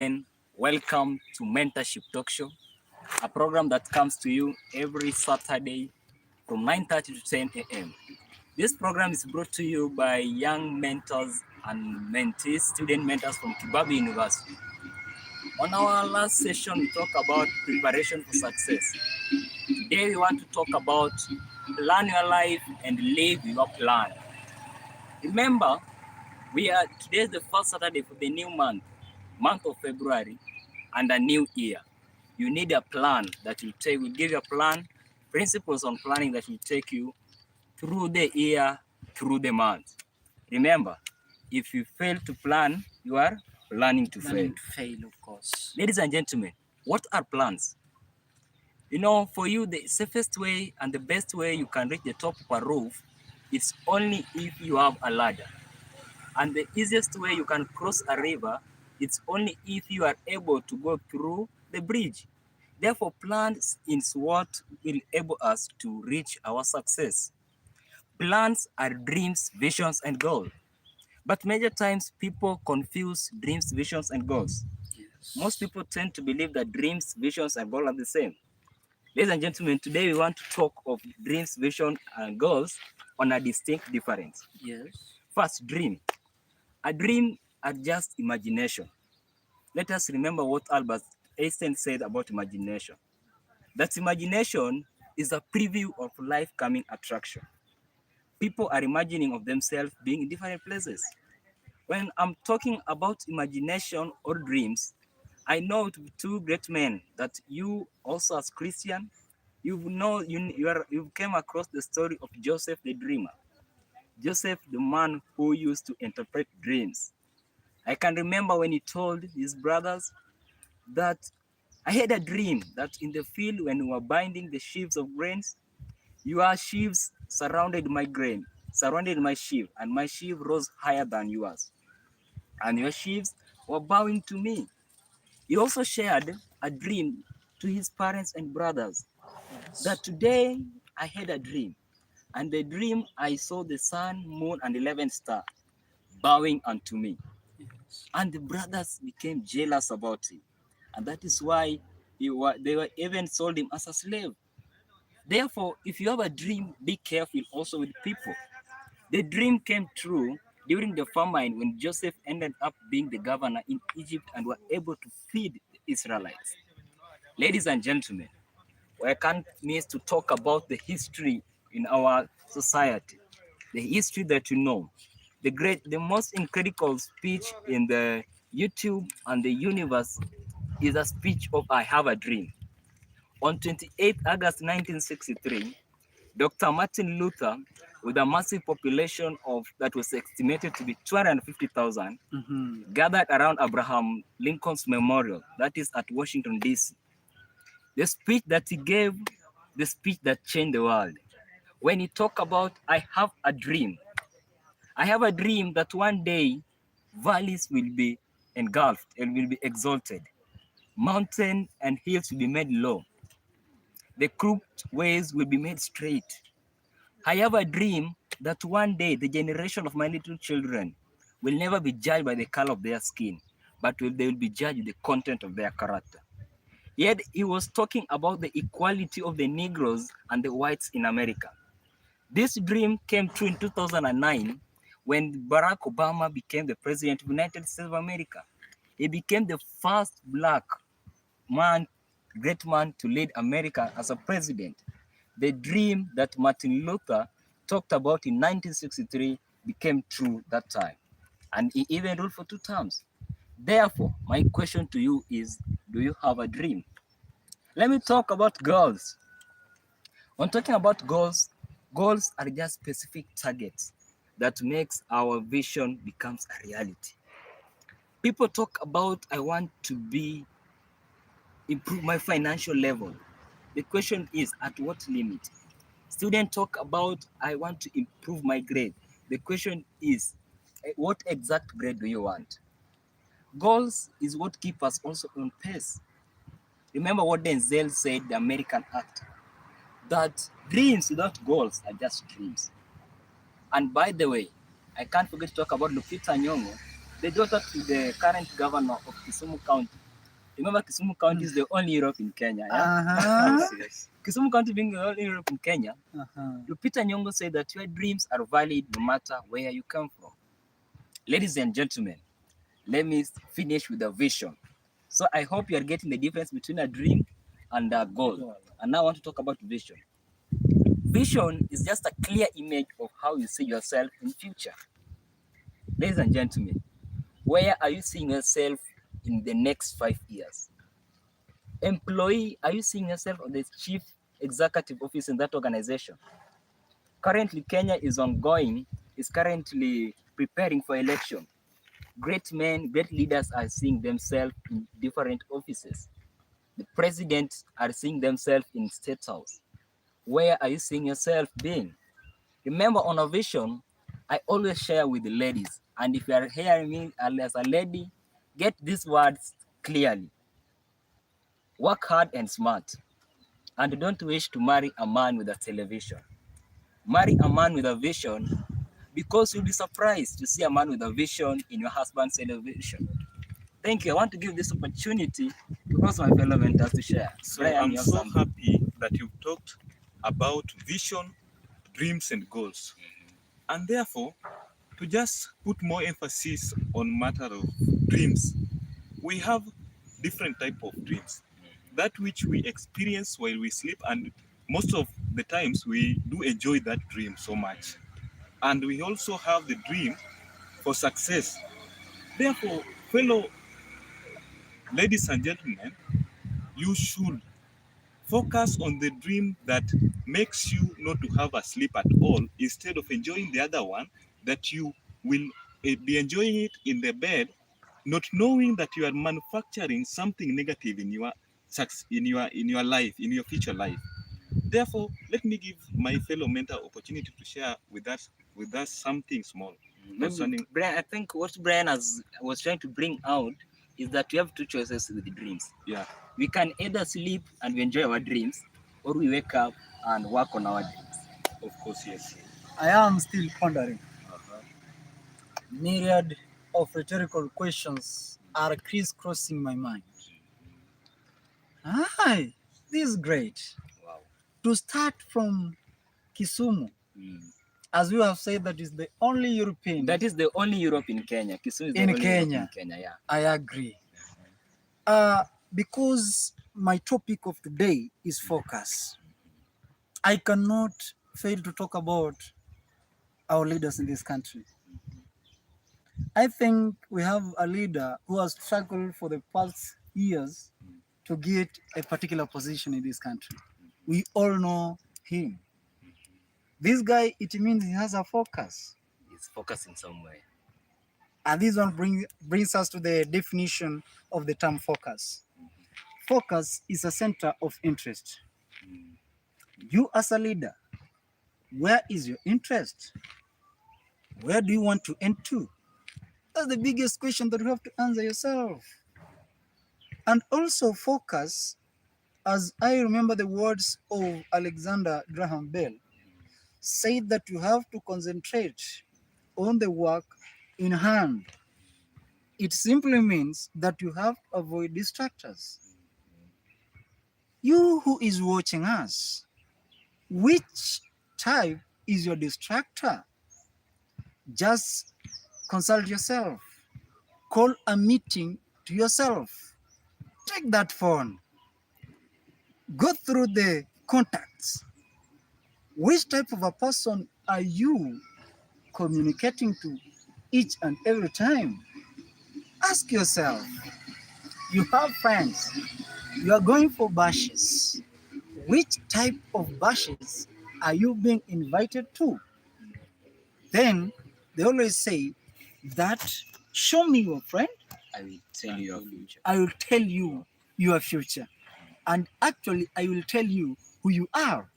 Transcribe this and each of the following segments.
and welcome to Mentorship Talk Show, a program that comes to you every Saturday from 9:30 to 10 a.m. This program is brought to you by young mentors and mentees, student mentors from kIBABII University. On our last session, we talked about preparation for success. Today, we want to talk about plan your life and live your plan. Remember, today is the first Saturday for the new month of February, and a new year. You need a plan that will give you a plan, principles on planning that will take you through the year, through the month. Remember, if you fail to plan, you are planning to fail. Of course. Ladies and gentlemen, what are plans? For you, the safest way and the best way you can reach the top of a roof is only if you have a ladder. And the easiest way you can cross a river, it's only if you are able to go through the bridge. Therefore, plans is what will enable us to reach our success. Plans are dreams, visions, and goals. But major times people confuse dreams, visions, and goals. Yes. Most people tend to believe that dreams, visions, and goals are the same. Ladies and gentlemen, today we want to talk of dreams, vision, and goals on a distinct difference. Yes. First, dream. A dream are just imagination. Let us remember what Albert Einstein said about imagination. That imagination is a preview of life coming attraction. People are imagining of themselves being in different places. When I'm talking about imagination or dreams, I know two great men that you also as Christian, you've came across the story of Joseph the dreamer. Joseph, the man who used to interpret dreams. I can remember when he told his brothers that I had a dream that in the field when we were binding the sheaves of grains, your sheaves surrounded my grain, surrounded my sheaf, and my sheaf rose higher than yours. And your sheaves were bowing to me. He also shared a dream to his parents and brothers that today I had a dream. And the dream I saw the sun, moon, and 11 stars bowing unto me. Yes. And the brothers became jealous about him. And that is why they were even sold him as a slave. Therefore, if you have a dream, be careful also with people. The dream came true during the famine when Joseph ended up being the governor in Egypt and were able to feed the Israelites. Ladies and gentlemen, I can't miss to talk about the history in our society, the history that you know. The most incredible speech in the YouTube and the universe is a speech of I Have a Dream. On 28 August 1963, Dr. Martin Luther, with a massive population of that was estimated to be 250,000, gathered around Abraham Lincoln's memorial, that is at Washington, D.C. The speech that he gave, the speech that changed the world. When he talked about, I have a dream. I have a dream that one day valleys will be engulfed and will be exalted. Mountains and hills will be made low. The crooked ways will be made straight. I have a dream that one day the generation of my little children will never be judged by the color of their skin, but they will be judged with the content of their character. Yet he was talking about the equality of the Negroes and the whites in America. This dream came true in 2009 when Barack Obama became the president of the United States of America. He became the first black man, great man to lead America as a president. The dream that Martin Luther talked about in 1963 became true that time. And he even ruled for 2 terms. Therefore, my question to you is, do you have a dream? Let me talk about goals. When talking about goals, goals are just specific targets that makes our vision becomes a reality. People talk about, I want to improve my financial level. The question is, at what limit? Students talk about, I want to improve my grade. The question is, what exact grade do you want? Goals is what keep us also on pace. Remember what Denzel said, the American actor, that dreams without goals are just dreams. And by the way, I can't forget to talk about Lupita Nyong'o. They go talk to the current governor of Kisumu County. Remember, Kisumu County is the only Europe in Kenya. Yeah? Yes. Kisumu County being the only Europe in Kenya. Lupita Nyong'o said that your dreams are valid no matter where you come from. Ladies and gentlemen, let me finish with a vision. So I hope you are getting the difference between a dream and a goal. And now I want to talk about vision. Vision is just a clear image of how you see yourself in future. Ladies and gentlemen, where are you seeing yourself in the next 5 years? Employee, are you seeing yourself on the chief executive office in that organization? Currently, Kenya is currently preparing for election. Great men, great leaders are seeing themselves in different offices. The presidents are seeing themselves in State House. Where are you seeing yourself being? Remember, on a vision, I always share with the ladies. And if you are hearing me as a lady, get these words clearly. Work hard and smart. And don't wish to marry a man with a television. Marry a man with a vision, because you'll be surprised to see a man with a vision in your husband's television. Thank you. I want to give this opportunity to also my fellow mentors to share. So I'm so happy that you've talked about vision, dreams, and goals. And therefore, to just put more emphasis on matter of dreams, we have different type of dreams. That which we experience while we sleep, and most of the times we do enjoy that dream so much. And we also have the dream for success. Therefore, fellow ladies and gentlemen, you should focus on the dream that makes you not to have a sleep at all, instead of enjoying the other one that you will be enjoying it in the bed, not knowing that you are manufacturing something negative in your life, in your future life. Therefore, let me give my fellow mentor opportunity to share with us something small. Brian, I think what Brian was trying to bring out is that we have two choices with the dreams. Yeah. We can either sleep and we enjoy our dreams, or we wake up and work on our dreams. Of course, yes. I am still pondering. Myriad of rhetorical questions are crisscrossing my mind. Hi, this is great. Wow. To start from Kisumu, as you have said, that is the only European. That is the only Europe in Kenya. Kisumu is the in only Kenya. Europe in Kenya, yeah. I agree. Because my topic of today is focus, I cannot fail to talk about our leaders in this country. I think we have a leader who has struggled for the past years to get a particular position in this country. We all know him. This guy, it means he has a focus. He's focusing somewhere. And this one brings us to the definition of the term focus. Focus is a center of interest. You as a leader, where is your interest? Where do you want to end to? That's the biggest question that you have to answer yourself. And also focus, as I remember the words of Alexander Graham Bell, said that you have to concentrate on the work in hand. It simply means that you have to avoid distractors. You who is watching us, which type is your distractor? Just consult yourself. Call a meeting to yourself. Take that phone. Go through the contacts. Which type of a person are you communicating to each and every time? Ask yourself. You have friends. You are going for bashes. Which type of bashes are you being invited to? Then they always say that, show me your friend, I will tell you your future. I will tell you your future. And actually, I will tell you who you are.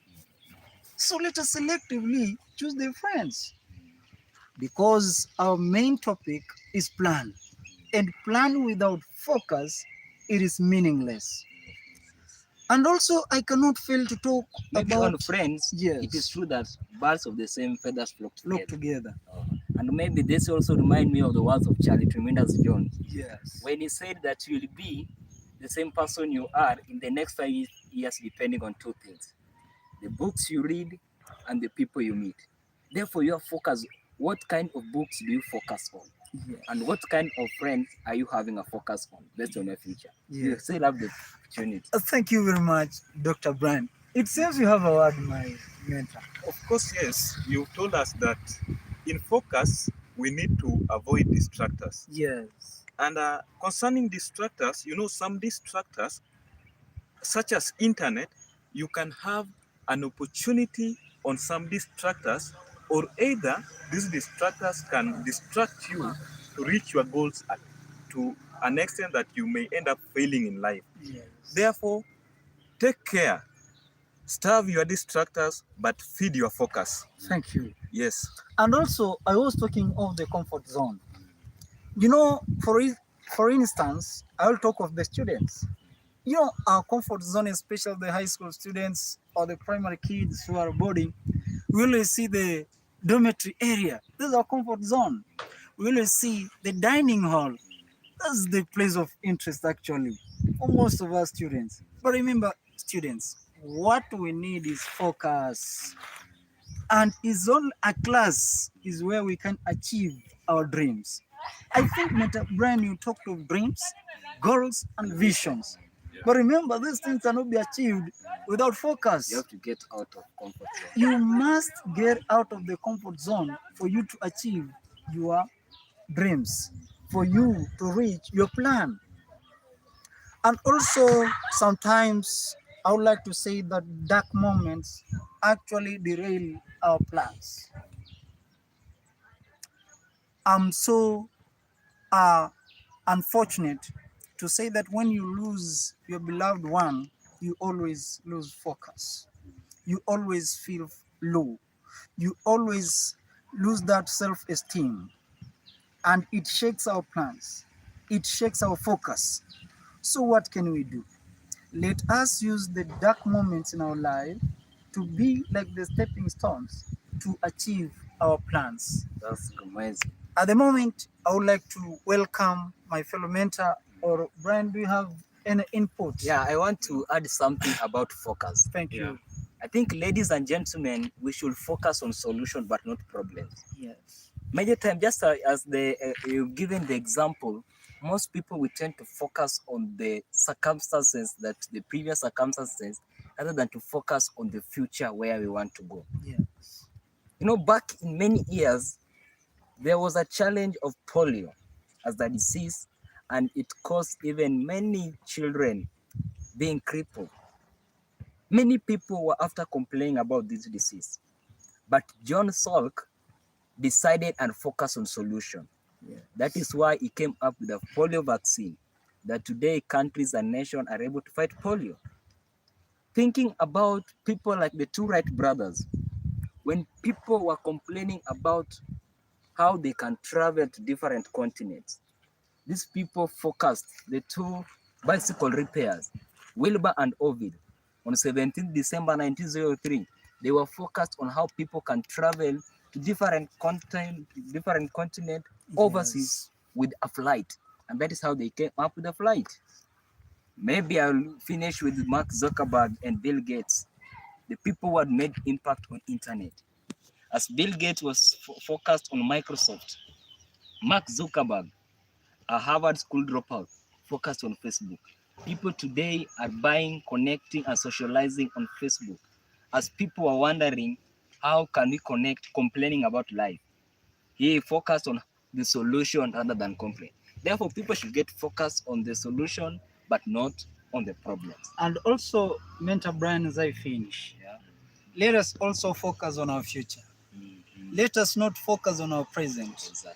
So let us selectively choose the friends, because our main topic is plan. And plan without focus, it is meaningless. And also, I cannot fail to talk Maybe about on friends. Yes. It is true that birds of the same feathers flock together. And maybe this also remind me of the words of Charlie Tremendous Jones Yes. when he said that you will be the same person you are in the next 5 years depending on two things: the books you read and the people you meet. Therefore, your focus, what kind of books do you focus on? Yes. And what kind of friends are you having a focus on based on your future? You Yes. still have the opportunity. Thank you very much, Dr. Brian. It seems you have a word, my mentor. Of course, yes. You told us that in focus, we need to avoid distractors. Yes. And concerning distractors, some distractors, such as internet, you can have an opportunity on some distractors, or either these distractors can distract you to reach your goals to an extent that you may end up failing in life. Yes. Therefore, take care. Starve your distractors, but feed your focus. Thank you. Yes. And also, I was talking of the comfort zone. You know, for instance, I'll talk of the students. You know, our comfort zone, especially the high school students or the primary kids who are boarding, we always see the dormitory area. This is our comfort zone. We always see the dining hall. That's the place of interest, actually, for most of us students. But remember, students, what we need is focus. And it's only a class is where we can achieve our dreams. I think, Mr. Brian, you talked of dreams, goals, and visions. But remember, these things cannot be achieved without focus. You have to get out of comfort zone. You must get out of the comfort zone for you to achieve your dreams, for you to reach your plan. And also, sometimes I would like to say that dark moments actually derail our plans. I'm so unfortunate to say that when you lose your beloved one, you always lose focus. You always feel low. You always lose that self esteem. And it shakes our plans, it shakes our focus. So, what can we do? Let us use the dark moments in our life to be like the stepping stones to achieve our plans. That's amazing. At the moment, I would like to welcome my fellow mentor. Or Brian, do you have any input? Yeah, I want to add something about focus. Thank you. I think, ladies and gentlemen, we should focus on solution but not problems. Yes. Major time, just as you've given the example, most people we tend to focus on the circumstances, that the previous circumstances, rather than to focus on the future where we want to go. Yes. You know, back in many years, there was a challenge of polio as a disease, and it caused even many children being crippled. Many people were after complaining about this disease, but John Salk decided and focused on solution. Yes. That is why he came up with a polio vaccine, that today countries and nations are able to fight polio. Thinking about people like the two Wright brothers, when people were complaining about how they can travel to different continents, these people focused, the two bicycle repairs, Wilbur and Ovid, on 17 December 1903. They were focused on how people can travel to different continent overseas with a flight. And that is how they came up with a flight. Maybe I'll finish with Mark Zuckerberg and Bill Gates, the people who had made impact on internet. As Bill Gates was focused on Microsoft, Mark Zuckerberg, a Harvard school dropout, focused on Facebook. People today are buying, connecting, and socializing on Facebook. As people are wondering, how can we connect, complaining about life? He focused on the solution rather than complain. Therefore, people should get focused on the solution, but not on the problems. And also, Mentor Brian, as I finish, let us also focus on our future. Let us not focus on our present. Exactly.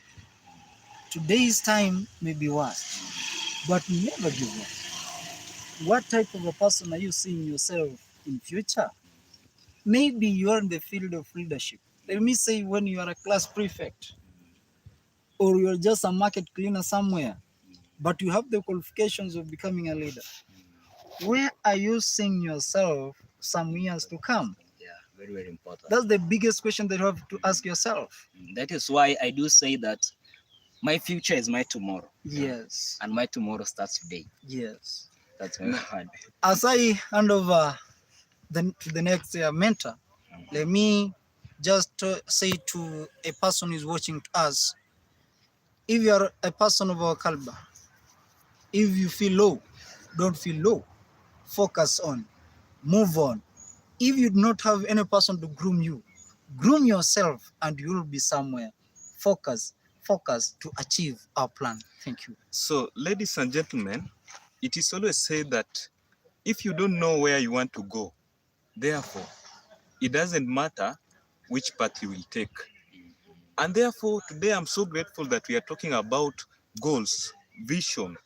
Today's time may be worse, but never give up. What type of a person are you seeing yourself in future? Maybe you are in the field of leadership. Let me say, when you are a class prefect, or you're just a market cleaner somewhere, but you have the qualifications of becoming a leader. Where are you seeing yourself some years to come? Very, very important. That's the biggest question that you have to ask yourself. That is why I do say that my future is my tomorrow. Yes. And my tomorrow starts today. Yes. That's my word. As I hand over to the next mentor, let me just say to a person who's watching us, if you are a person of our caliber, if you feel low, don't feel low. Focus on, move on. If you do not have any person to groom you, groom yourself and you will be somewhere. Focus to achieve our plan. Thank you. So, ladies and gentlemen, it is always said that if you don't know where you want to go, therefore, it doesn't matter which path you will take. And therefore, today I'm so grateful that we are talking about goals, vision,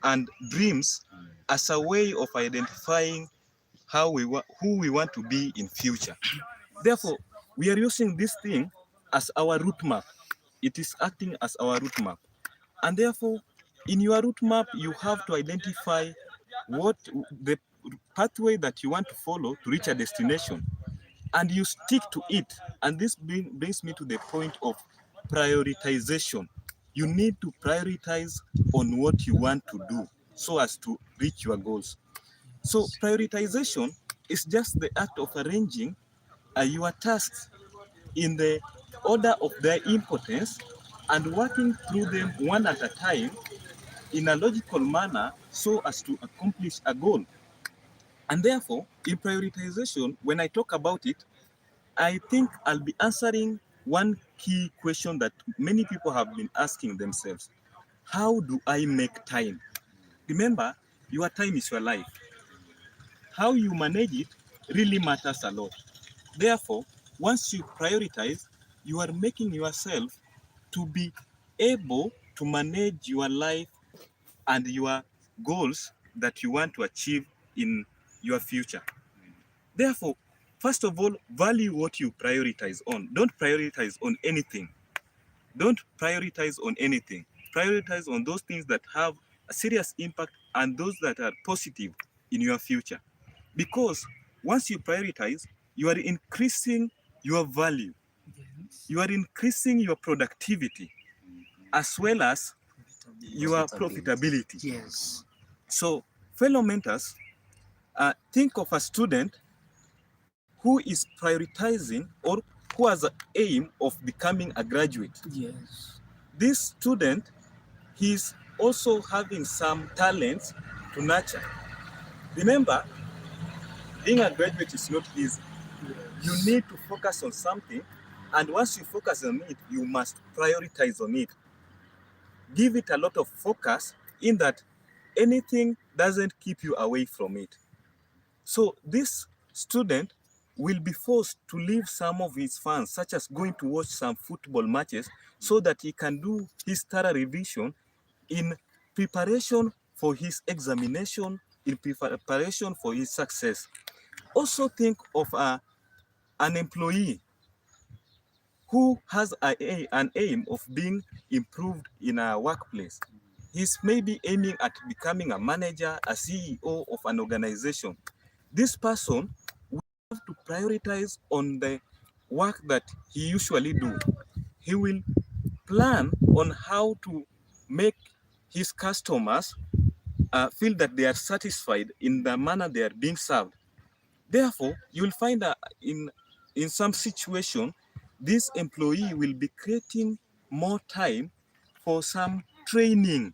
and dreams as a way of identifying who we want to be in future. Therefore, we are using this thing as our route map. It is acting as our route map. And therefore, in your route map, you have to identify what the pathway that you want to follow to reach a destination. And you stick to it. And this brings me to the point of prioritization. You need to prioritize on what you want to do so as to reach your goals. So prioritization is just the act of arranging your tasks in the order of their importance and working through them one at a time in a logical manner so as to accomplish a goal. And therefore, in prioritization, when I talk about it, I think I'll be answering one key question that many people have been asking themselves. How do I make time? Remember, your time is your life. How you manage it really matters a lot. Therefore, once you prioritize, you are making yourself to be able to manage your life and your goals that you want to achieve in your future. Therefore, first of all, value what you prioritize on. Don't prioritize on anything. Don't prioritize on anything. Prioritize on those things that have a serious impact and those that are positive in your future. Because once you prioritize, you are increasing your value. You are increasing your productivity as well as your profitability. Yes. So, fellow mentors, think of a student who is prioritizing or who has an aim of becoming a graduate. Yes. This student, he's also having some talents to nurture. Remember, being a graduate is not easy. You need to focus on something, and once you focus on it, you must prioritize on it. Give it a lot of focus in that anything doesn't keep you away from it. So this student will be forced to leave some of his fun, such as going to watch some football matches, so that he can do his thorough revision in preparation for his examination, in preparation for his success. Also think of an employee who has an aim of being improved in a workplace. He's maybe aiming at becoming a manager, a CEO of an organization. This person will have to prioritize on the work that he usually do. He will plan on how to make his customers feel that they are satisfied in the manner they are being served. Therefore, you will find that in some situation, this employee will be creating more time for some training.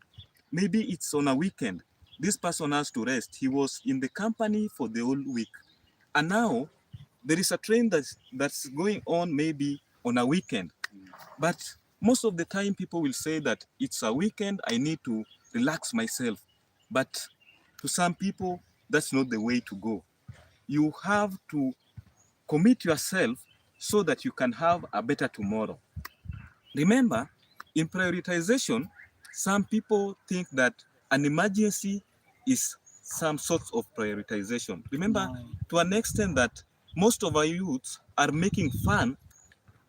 Maybe it's on a weekend. This person has to rest. He was in the company for the whole week. And now there is a train that's going on maybe on a weekend. But most of the time people will say that it's a weekend, I need to relax myself. But to some people, that's not the way to go. You have to commit yourself so that you can have a better tomorrow. Remember, in prioritization, some people think that an emergency is some sorts of prioritization. Remember, to an extent that most of our youths are making fun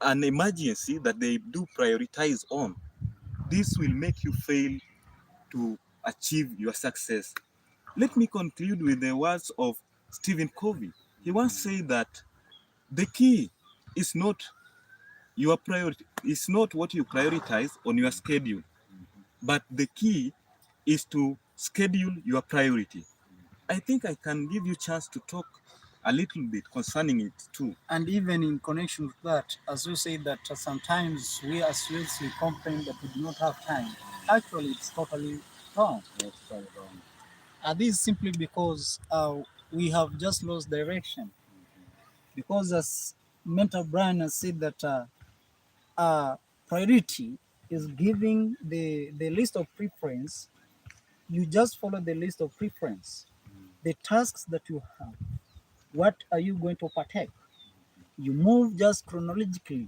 an emergency that they do prioritize on. This will make you fail to achieve your success. Let me conclude with the words of Stephen Covey. He once said that the key is not your priority, is not what you prioritize on your schedule, but the key is to schedule your priority. I think I can give you a chance to talk a little bit concerning it too. And even in connection with that, as you say that sometimes we as youths we complain that we do not have time. Actually, it's totally wrong. It's totally wrong. This is simply because we have just lost direction. Because as Mentor Brian has said that priority is giving the list of preference. You just follow the list of preference. The tasks that you have, what are you going to partake? You move just chronologically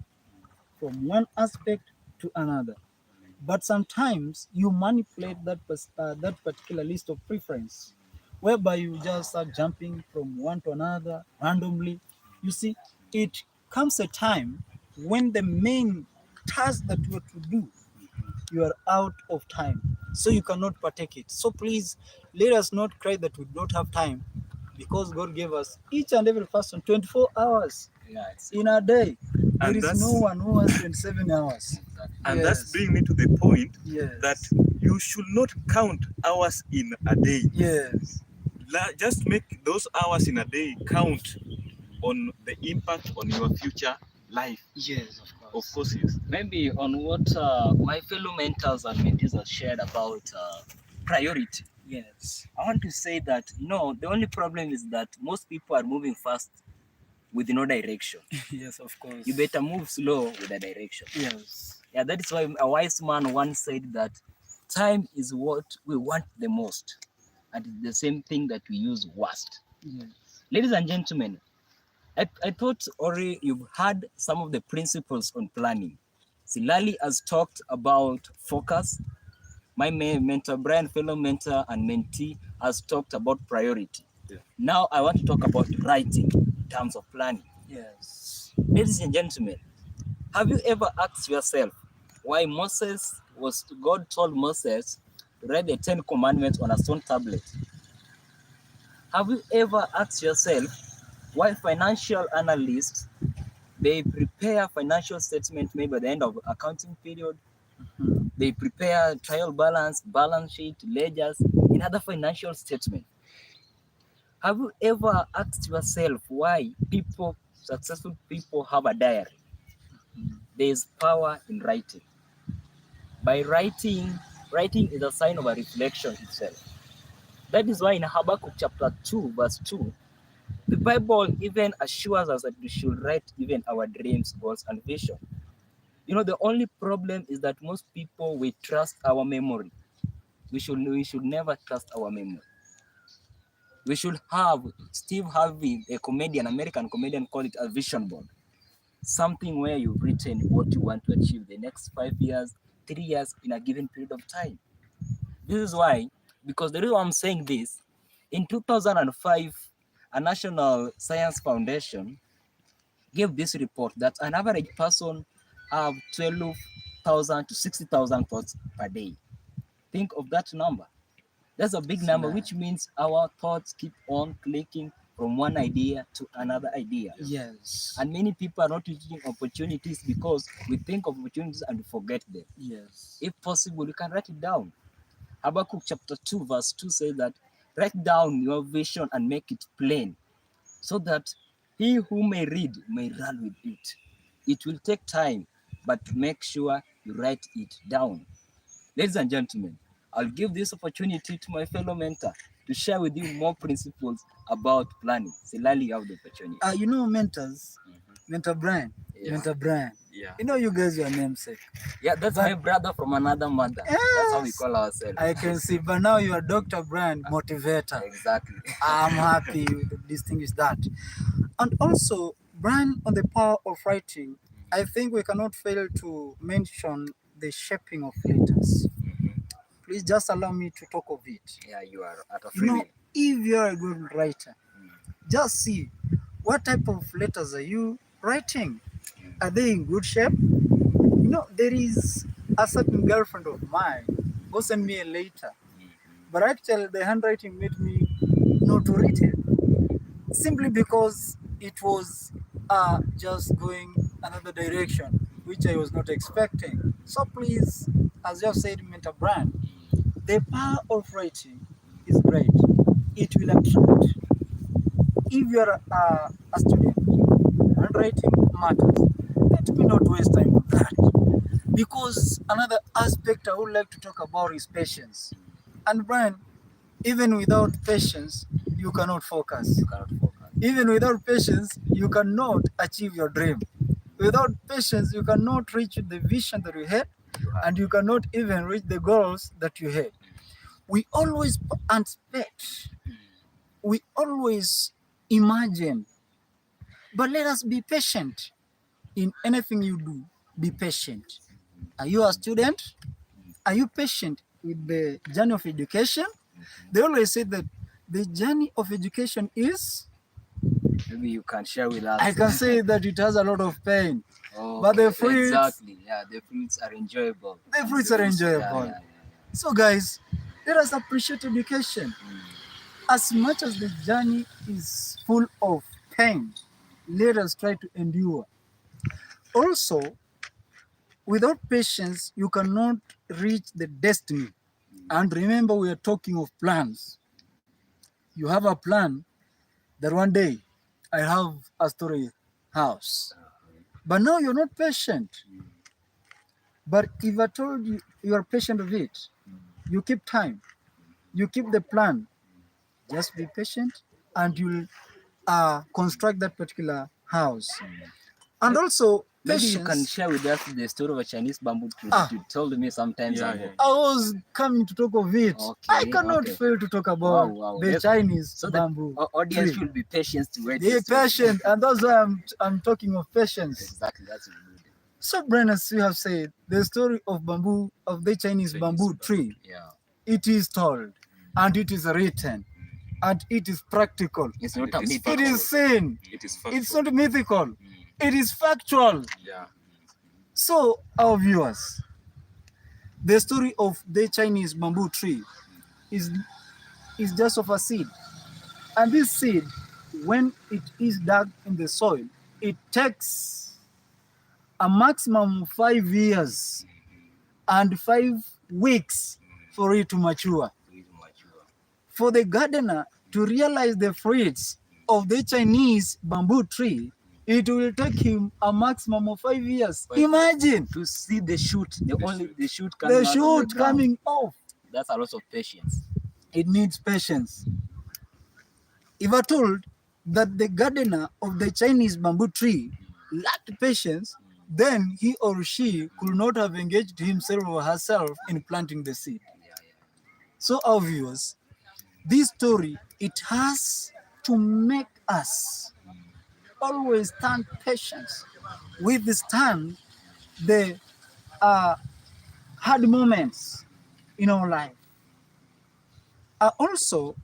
from one aspect to another. But sometimes you manipulate that particular list of preference, whereby you just start jumping from one to another randomly. You see, it comes a time when the main task that you are to do, you are out of time, so you cannot partake it. So please, let us not cry that we don't have time, because God gave us each and every person 24 hours in a day. There is no one who has 27 hours. And that's bringing me to the point that Yes. you should not count hours in a day. Yes. Just make those hours in a day count on the impact on your future life. Yes, Of course, yes. Maybe on what my fellow mentors and mentees have shared about priority. Yes. I want to say that no, the only problem is that most people are moving fast with no direction. Yes, of course. You better move slow with a direction. Yes. Yeah, that is why a wise man once said that time is what we want the most, and it's the same thing that we use worst. Yes. Ladies and gentlemen, I thought Ori, you've heard some of the principles on planning. Silali has talked about focus. My mentor, Brian, fellow mentor and mentee, has talked about priority. Yeah. Now I want to talk about writing in terms of planning. Yes. Ladies and gentlemen, have you ever asked yourself why God told Moses to write the 10 Commandments on a stone tablet? Have you ever asked yourself why financial analysts, they prepare financial statement maybe at the end of accounting period, they prepare trial balance, balance sheet, ledgers, and other financial statement? Have you ever asked yourself why successful people have a diary? There is power in writing. By writing is a sign of a reflection itself. That is why in Habakkuk chapter 2, verse 2, the Bible even assures us that we should write even our dreams, goals, and vision. You know, the only problem is that most people, we trust our memory. We should never trust our memory. We should have Steve Harvey, a comedian, American comedian, call it a vision board. Something where you've written what you want to achieve the next 5 years, 3 years in a given period of time. This is why, because the reason I'm saying this, in 2005, a National Science Foundation gave this report that an average person have 12,000 to 60,000 thoughts per day. Think of that number. That's a big number, which means our thoughts keep on clicking from one idea to another idea. Yes. And many people are not using opportunities because we think of opportunities and we forget them. Yes. If possible, you can write it down. Habakkuk chapter 2, verse 2 says that write down your vision and make it plain, so that he who may read may run with it. It will take time, but make sure you write it down. Ladies and gentlemen, I'll give this opportunity to my fellow mentor to share with you more principles about planning. Silali, you have the opportunity. You know, mentors, Mentor Brian, Yeah. Mentor Brian. Yeah. You know, you guys are namesake. Yeah, that's my brother from another mother. That's how we call ourselves. I can see, but now you are Dr. Brian, motivator. Exactly. I'm happy to distinguish that. And also, Brian, on the power of writing, I think we cannot fail to mention the shaping of letters. Please just allow me to talk of it. Yeah, you are at a You free know, will. if you're a good writer, just see what type of letters are you writing? Are they in good shape? You know, there is a certain girlfriend of mine who sent me a letter, but actually the handwriting made me not to read it, simply because it was are just going another direction, which I was not expecting. So please, as you have said, Mentor Brand, the power of writing is great. It will attract. If you are a student, handwriting matters. Let me not waste time on that. Because another aspect I would like to talk about is patience. And Brian, even without patience, you cannot focus. You cannot focus. Even without patience, you cannot achieve your dream. Without patience, you cannot reach the vision that you had, and you cannot even reach the goals that you had. We always anticipate, we always imagine, but let us be patient in anything you do. Be patient. Are you a student? Are you patient with the journey of education? They always say that the journey of education is, Maybe you can share with us. I can say that it has a lot of pain. Oh, but the fruits, exactly, yeah, the fruits are enjoyable. The fruits are enjoyable. Yeah. So guys, let us appreciate education. As much as the journey is full of pain, let us try to endure. Also, without patience, you cannot reach the destiny. And remember, we are talking of plans. You have a plan that one day I have a story house. But now you're not patient. But if I told you you are patient of it, you keep time, you keep the plan, just be patient and you'll construct that particular house. And also, maybe patience. You can share with us the story of a Chinese bamboo tree that you told me sometimes ago. I was coming to talk of it. Okay, I cannot fail to talk about the Chinese bamboo the audience tree. should be patient to wait. Be patient, and that's why I'm talking of patience. Exactly, that's good. So, Brian, as you have said, the story of the Chinese bamboo tree, it is told, and it is written, and it is practical. It's not a mythical. It is seen. It is factual. It's not mythical. It is factual. Yeah. So, our viewers, the story of the Chinese bamboo tree is just of a seed. And this seed, when it is dug in the soil, it takes a maximum of 5 years and 5 weeks for it to mature. For the gardener to realize the fruits of the Chinese bamboo tree, it will take him a maximum of 5 years. Imagine to see the shoot, the shoot coming off. That's a lot of patience. It needs patience. If I told that the gardener of the Chinese bamboo tree lacked patience, then he or she could not have engaged himself or herself in planting the seed. So our viewers, this story, it has to make us always stand patient, withstand the hard moments in our life. Also,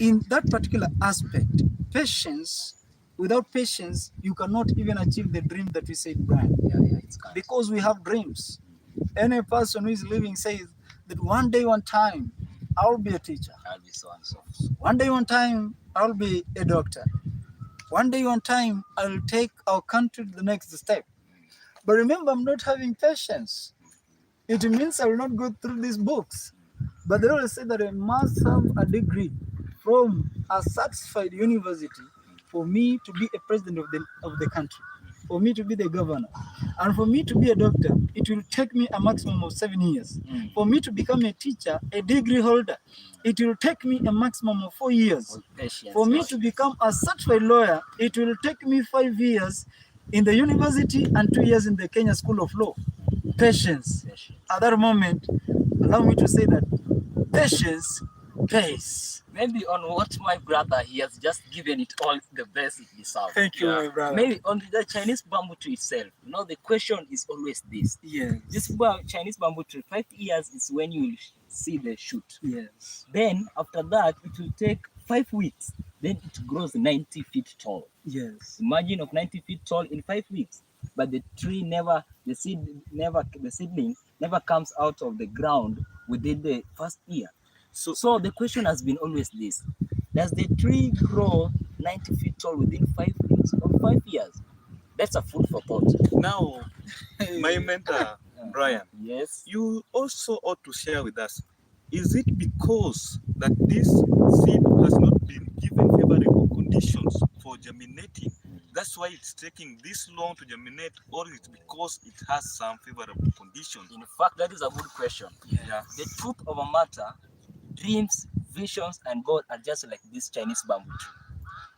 in that particular aspect, patience, without patience, you cannot even achieve the dream that we said, Brian. Because we have dreams. Any person who is living says that one day, one time, I'll be a teacher. I'll be so and so. One day, one time, I'll be a doctor. One day, one time, I'll take our country to the next step. But remember, I'm not having patience. It means I will not go through these books. But they always say that I must have a degree from a certified university for me to be a president of the country, for me to be the governor. And for me to be a doctor, it will take me a maximum of 7 years. For me to become a teacher, a degree holder, it will take me a maximum of 4 years. For me to become a certified lawyer, it will take me 5 years in the university and 2 years in the Kenya School of Law. Patience. At that moment, allow me to say that patience pays. Maybe on what my brother, he has just given it all the best it deserves. Thank you, my brother. Maybe on the Chinese bamboo tree itself, the question is always this. Yes. This Chinese bamboo tree, 5 years is when you will see the shoot. Yes. Then after that, it will take 5 weeks. Then it grows 90 feet tall. Yes. Imagine of 90 feet tall in 5 weeks. But the seedling never comes out of the ground within the first year. So the question has been always this: Does the tree grow 90 feet tall within 5 years or 5 years? That's a food for thought. Now, my mentor, Brian, Yes. you also ought to share with us, is it because that this seed has not been given favorable conditions for germinating? That's why it's taking this long to germinate, or is it because it has some favorable conditions? In fact, that is a good question. Yeah. The truth of a matter, dreams, visions, and God are just like this Chinese bamboo tree.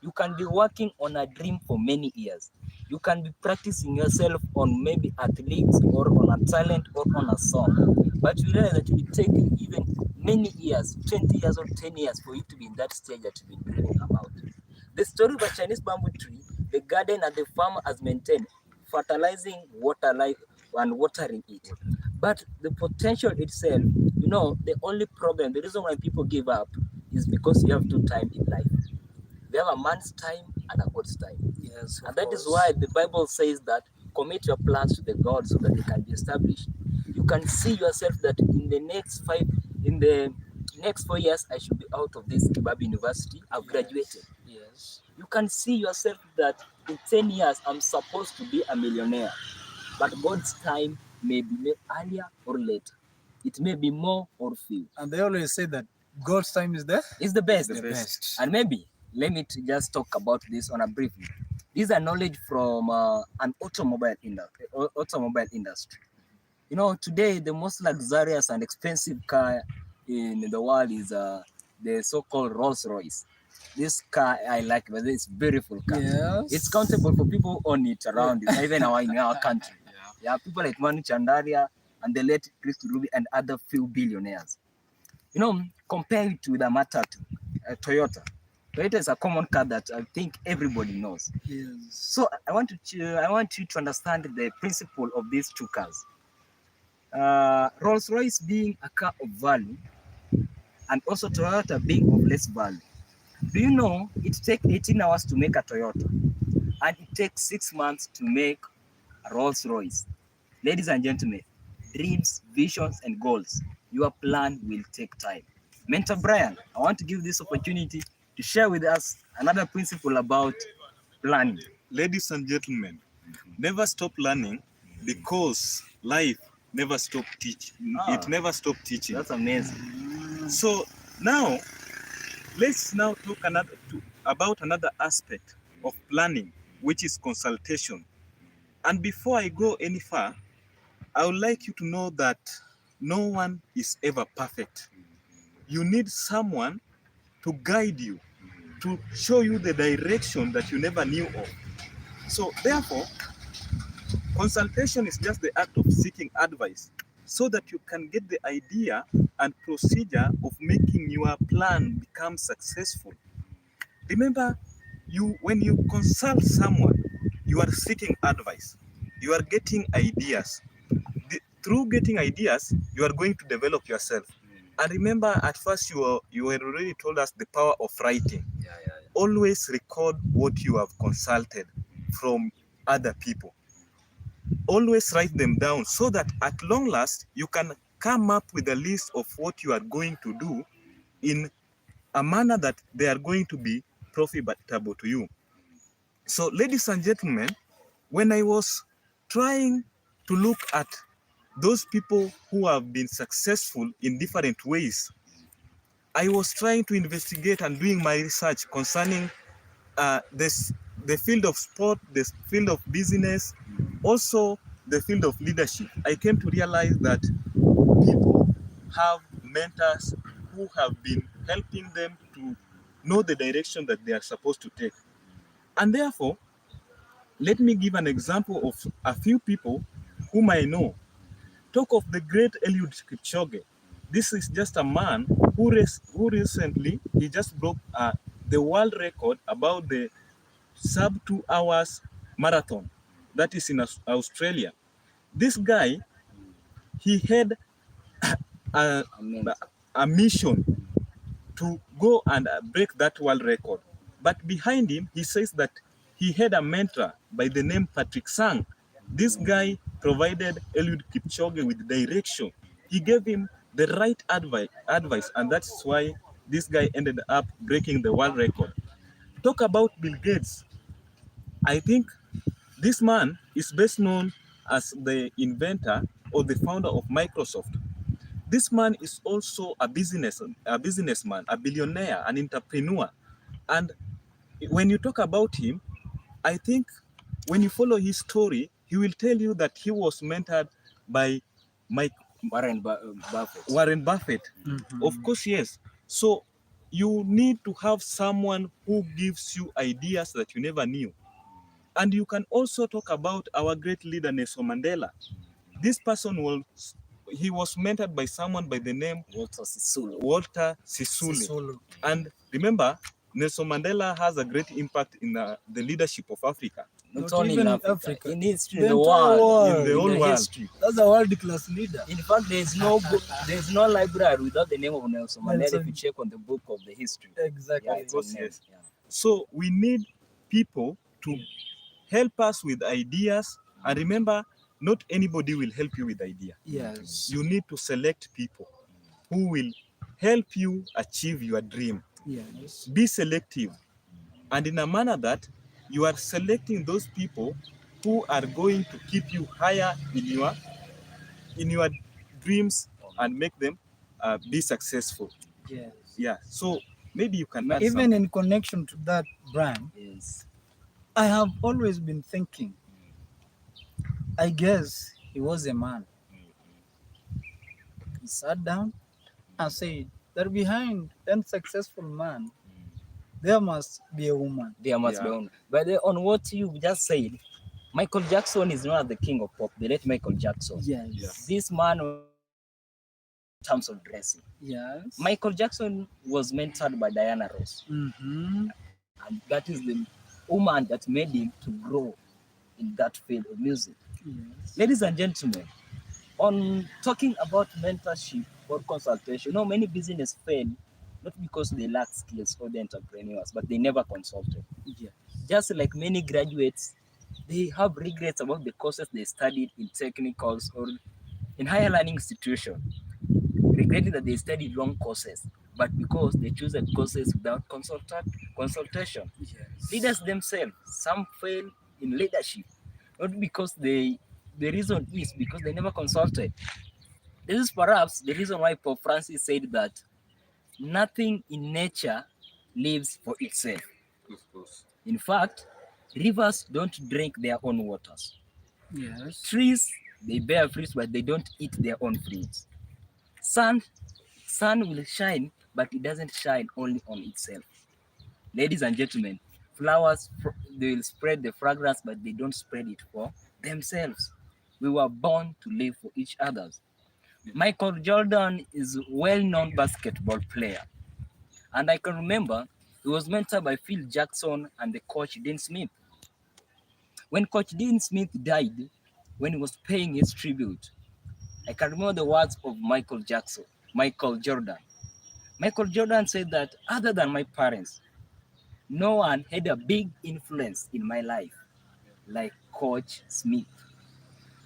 You can be working on a dream for many years. You can be practicing yourself on maybe athletics or on a talent or on a song. But you realize that it will take you even many years, 20 years or 10 years for you to be in that stage that you've been dreaming about. The story of a Chinese bamboo tree, the garden and the farmer has maintained, fertilizing, and watering it. But the potential itself, the only problem, the reason why people give up is because you have two times in life. They have a man's time and a God's time. Yes, and that is why the Bible says that commit your plans to the God so that they can be established. You can see yourself that in the next 4 years, I should be out of this kIBABII University. I've graduated. Yes. You can see yourself that in 10 years, I'm supposed to be a millionaire. But God's time may be earlier or later. It may be more or few. And they always say that God's time is the best. the best. And maybe let me just talk about this on a briefly. These are knowledge from an automobile industry. Today the most luxurious and expensive car in the world is the so-called Rolls-Royce. This car I like, but it's beautiful car. Yes. It's countable for people who own it around even in our country. Yeah, people like Manu Chandaria and the late Chris Ruby and other few billionaires. Compare it with a Matatu, a Toyota. Toyota is a common car that I think everybody knows. Yes. So I want you to understand the principle of these two cars. Rolls-Royce being a car of value, and also Toyota being of less value. Do you know it takes 18 hours to make a Toyota, and it takes 6 months to make a Rolls-Royce? Ladies and gentlemen, dreams, visions, and goals, your plan will take time. Mentor Brian, I want to give this opportunity to share with us another principle about planning. Ladies and gentlemen, never stop learning because life never stop teaching. It never stopped teaching. That's amazing. So now, let's now talk about another aspect of planning, which is consultation. And before I go any far, I would like you to know that no one is ever perfect. You need someone to guide you, to show you the direction that you never knew of. So therefore, consultation is just the act of seeking advice so that you can get the idea and procedure of making your plan become successful. Remember, when you consult someone, you are seeking advice. You are getting ideas. Through getting ideas, you are going to develop yourself. And remember, at first you had already told us the power of writing. Always record what you have consulted from other people. Always write them down so that at long last you can come up with a list of what you are going to do in a manner that they are going to be profitable to you. So, ladies and gentlemen, when I was trying to look at those people who have been successful in different ways, I was trying to investigate and doing my research concerning the field of sport, the field of business, also the field of leadership. I came to realize that people have mentors who have been helping them to know the direction that they are supposed to take. And therefore, let me give an example of a few people whom I know. Talk of the great Eliud Kipchoge. This is just a man who recently, he just broke the world record about the sub 2 hours marathon that is in Australia. This guy, he had a mission to go and break that world record. But behind him, he says that he had a mentor by the name Patrick Sang. This guy provided Eliud Kipchoge with direction. He gave him the right advice, and that's why this guy ended up breaking the world record. Talk about Bill Gates. I think this man is best known as the inventor or the founder of Microsoft. This man is also a businessman, a billionaire, an entrepreneur. And when you talk about him, I think when you follow his story, he will tell you that he was mentored by Mike Buffett. Warren Buffett. Of course, yes. So you need to have someone who gives you ideas that you never knew. And you can also talk about our great leader, Nelson Mandela. This person he was mentored by someone by the name Walter Sisulu. And remember, Nelson Mandela has a great impact in the leadership of Africa. Not Not only in even in Africa, Africa. in history, The in the entire world, world. In the in whole the world. history. That's a world-class leader. In fact, there's no book, there's no library without the name of Nelson Mandela. Nelson. If you check on the book of the history, Exactly. yeah, it's on course, name. yes. Yeah. So we need people to help us with ideas. And remember, not anybody will help you with idea. Yes. You need to select people who will help you achieve your dream. Yes. Be selective, and in a manner that you are selecting those people who are going to keep you higher in your dreams and make them be successful. Yes. Yeah. So maybe you can add Even something. in connection to that, Brian, Yes. I have always been thinking, I guess he was a man. He sat down and said that behind any successful man, there must be a woman. There must be one. But on what you just said, Michael Jackson is not the king of pop. The late Michael Jackson. Yes. This man, in terms of dressing, Yes. Michael Jackson was mentored by Diana Ross, Mm-hmm. and that is the woman that made him to grow in that field of music. Yes. Ladies and gentlemen, on talking about mentorship or consultation, many business fail not because they lack skills or the entrepreneurs, but they never consulted. Yes. Just like many graduates, they have regrets about the courses they studied in technicals or in higher learning institutions, regretting that they studied wrong courses, but because they choose courses without consultation. Yes. Leaders themselves, some fail in leadership, not because the reason is because they never consulted. This is perhaps the reason why Pope Francis said that nothing in nature lives for itself. Of course. In fact, rivers don't drink their own waters. Yes. Trees, they bear fruits, but they don't eat their own fruits. Sun will shine, but it doesn't shine only on itself. Ladies and gentlemen, flowers, they will spread the fragrance, but they don't spread it for themselves. We were born to live for each other. Michael Jordan is a well-known basketball player. And I can remember he was mentored by Phil Jackson and the coach Dean Smith. When Coach Dean Smith died, when he was paying his tribute, I can remember the words of Michael Jordan. Michael Jordan said that other than my parents, no one had a big influence in my life like Coach Smith.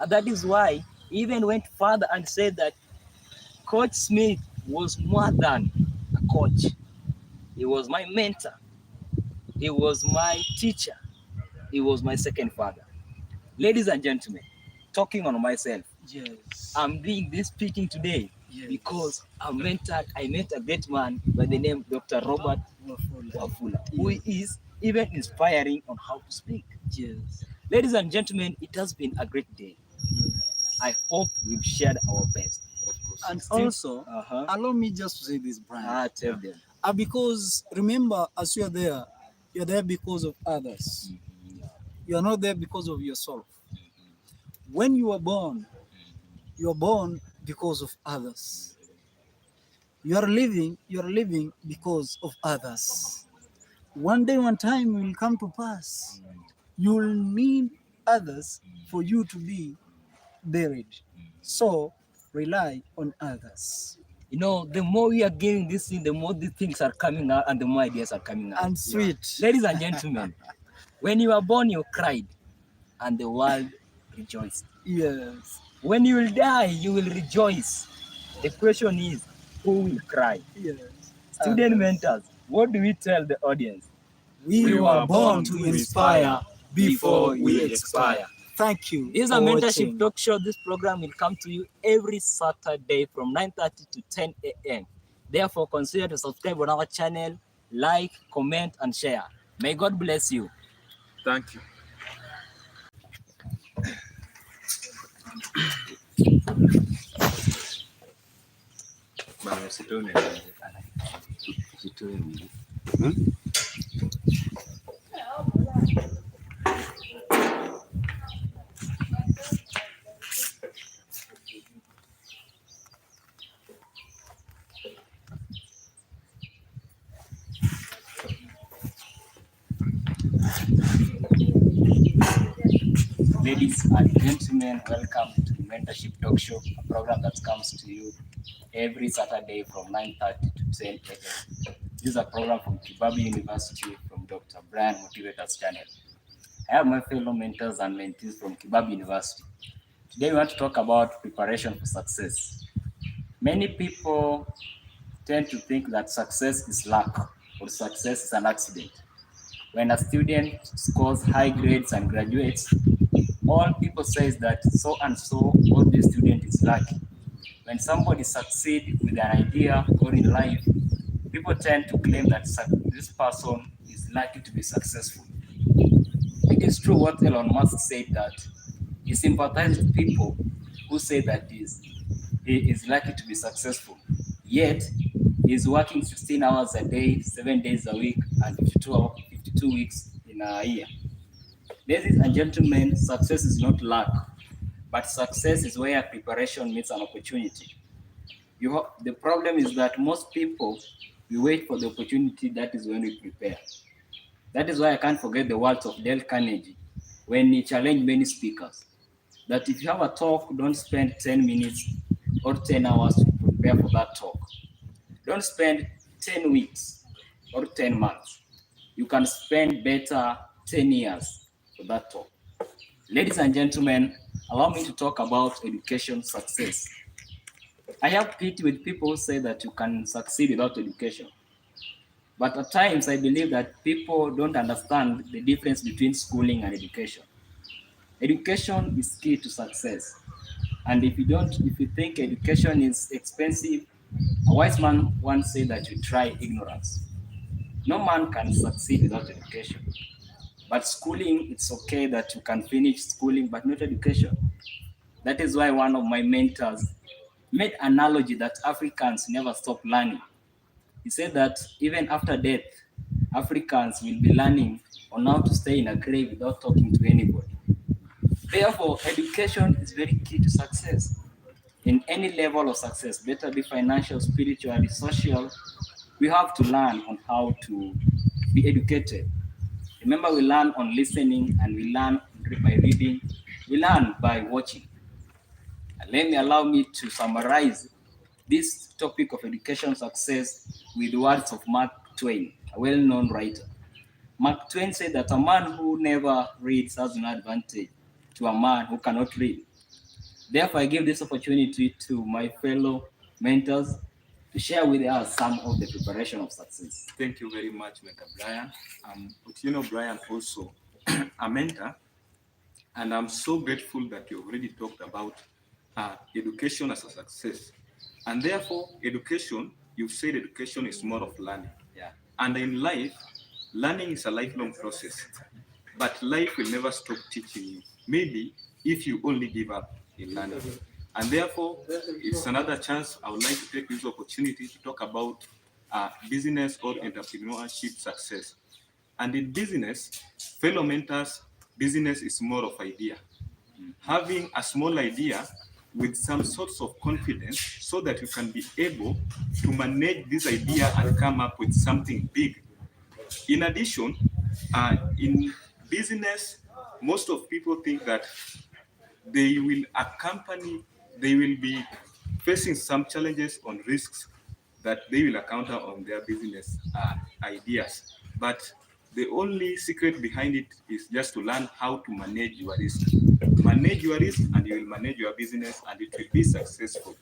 And that is why he even went further and said that Coach Smith was more than a coach. He was my mentor. He was my teacher. He was my second father. Ladies and gentlemen, talking on myself, Yes. I'm doing this speaking today Yes. because I met a great man by the name Dr. Robert Wafula, who is even inspiring on how to speak. Yes. Ladies and gentlemen, it has been a great day. Yes. I hope we've shared our best. Of course. And Still- also, allow me just to say this, Brian. Tell them. Because remember, as you're there because of others. You are not there because of yourself. When you are born because of others. You are living because of others. One day, one time will come to pass. You will need others for you to be buried. So rely on others. The more we are getting this thing, the more these things are coming out and the more ideas are coming out. And sweet. Ladies and gentlemen, when you were born, you cried and the world rejoiced. Yes. When you will die, you will rejoice. The question is, who will cry? Yes. Student mentors, what do we tell the audience? We were born to inspire before we expire. Thank you. This is a for mentorship watching. talk show. This program will come to you every Saturday from 9:30 to 10 a.m. Therefore, consider to subscribe on our channel, like, comment, and share. May God bless you. Thank you. Ladies and gentlemen, welcome to the Mentorship Talk Show, a program that comes to you every Saturday from 9:30 to 10 a.m. This is a program from kIBABII University from Dr. Brian Motivator's channel. I have my fellow mentors and mentees from kIBABII University. Today we want to talk about preparation for success. Many people tend to think that success is luck or success is an accident. When a student scores high grades and graduates, all people say is that so and so or this student is lucky. When somebody succeeds with an idea or in life, people tend to claim that this person is lucky to be successful. It is true what Elon Musk said, that he sympathizes with people who say that he is lucky to be successful. Yet, he is working 16 hours a day, 7 days a week, and 52 weeks in a year. Ladies and gentlemen, success is not luck, but success is where preparation meets an opportunity. The problem is that most people, we wait for the opportunity, that is when we prepare. That is why I can't forget the words of Dale Carnegie when he challenged many speakers, that if you have a talk, don't spend 10 minutes or 10 hours to prepare for that talk. Don't spend 10 weeks or 10 months. You can spend better 10 years for that talk. Ladies and gentlemen, allow me to talk about education success. I have pity with people who say that you can succeed without education. But at times, I believe that people don't understand the difference between schooling and education. Education is key to success. And if you think education is expensive, a wise man once said that you try ignorance. No man can succeed without education. But schooling, it's okay that you can finish schooling, but not education. That is why one of my mentors made analogy that Africans never stop learning. He said that even after death, Africans will be learning on how to stay in a grave without talking to anybody. Therefore, education is very key to success. In any level of success, better be financial, spiritual, social, we have to learn on how to be educated. Remember, we learn on listening, and we learn by reading, we learn by watching. And allow me to summarize this topic of education success with the words of Mark Twain, a well-known writer. Mark Twain said that a man who never reads has no advantage to a man who cannot read. Therefore, I give this opportunity to my fellow mentors to share with us some of the preparation of success. Thank you very much, Mentor Brian. Brian also a mentor, and I'm so grateful that you already talked about education as a success. And therefore, you've said education is more of learning. Yeah. And in life, learning is a lifelong process, but life will never stop teaching you. Maybe if you only give up in learning. And therefore, it's another chance. I would like to take this opportunity to talk about business or entrepreneurship success. And in business, fellow mentors, business is more of idea. Having a small idea with some sorts of confidence so that you can be able to manage this idea and come up with something big. In addition, in business, most of people think that they will be facing some challenges on risks that they will encounter on their business ideas. But the only secret behind it is just to learn how to manage your risk. Manage your risk and you will manage your business and it will be successful.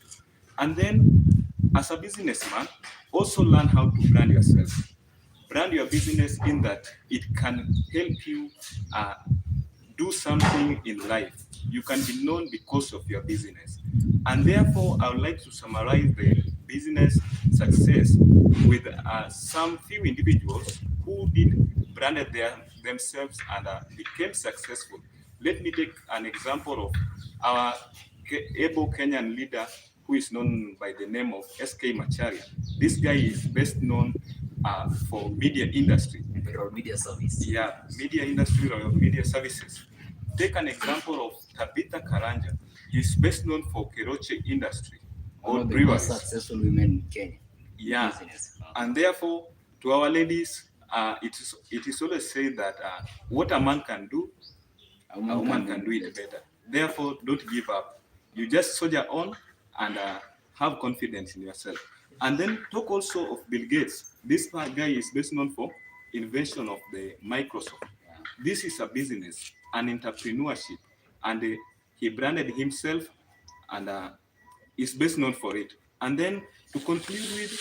And then as a businessman, Also learn how to brand yourself. Brand your business in that it can help you do something in life. You can be known because of your business. And therefore, I would like to summarize the business success with some few individuals who did branded themselves and became successful. Let me take an example of our able Kenyan leader who is known by the name of SK Macharia. This guy is best known for media industry. Or media service. Yeah, media industry or media services. Take an example of Tabitha Karanja. He's best known for Keroche industry One or of the most breweries. successful women in Kenya. Yeah, Business. and therefore, to our ladies, it is always said that what a man can do, a woman can do it better. Therefore, don't give up. You just soldier on and have confidence in yourself. And then talk also of Bill Gates. This guy is best known for invention of the Microsoft. This is a business, an entrepreneurship, and he branded himself and is best known for it. And then to conclude with,